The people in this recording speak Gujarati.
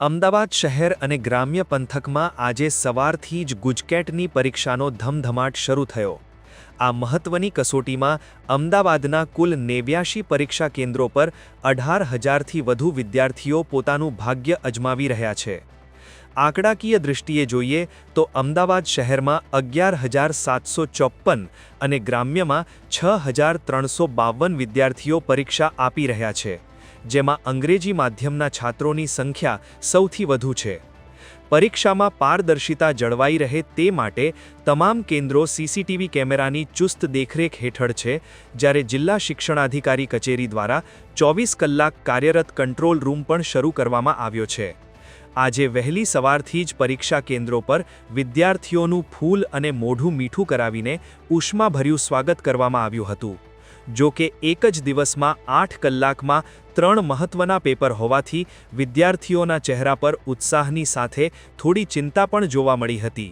અમદાવાદ શહેર અને ગ્રામ્ય પંથકમાં આજે સવારથી જ ગુજકેટની પરીક્ષાનો ધમધમાટ શરૂ થયો। આ મહત્વની કસોટીમાં અમદાવાદના કુલ 89 પરીક્ષા કેન્દ્રો પર 18,000થી વધુ વિદ્યાર્થીઓ પોતાનું ભાગ્ય અજમાવી રહ્યા છે। આંકડાકીય દૃષ્ટિએ જોઈએ તો અમદાવાદ શહેરમાં 11,754 અને ગ્રામ્યમાં 6,352 વિદ્યાર્થીઓ પરીક્ષા આપી રહ્યા છે, જેમાં અંગ્રેજી માધ્યમના છાત્રોની સંખ્યા સૌથી વધુ છે। પરીક્ષામાં પારદર્શિતા જળવાઈ રહે તે માટે તમામ કેન્દ્રો સીસીટીવી કેમેરાની ચુસ્ત દેખરેખ હેઠળ છે, જ્યારે જિલ્લા શિક્ષણાધિકારી કચેરી દ્વારા 24 કલાક કાર્યરત કંટ્રોલ રૂમ પણ શરૂ કરવામાં આવ્યો છે। આજે વહેલી સવારથી જ પરીક્ષા કેન્દ્રો પર વિદ્યાર્થીઓનું ફૂલ અને મોઢું મીઠું કરાવીને ઉષ્માભર્યું સ્વાગત કરવામાં આવ્યું હતું। જો કે એક જ દિવસમાં 8 કલાકમાં 3 મહત્વના પેપર હોવાથી વિદ્યાર્થીઓના ચહેરા પર ઉત્સાહની સાથે થોડી ચિંતા પણ જોવા મળી હતી।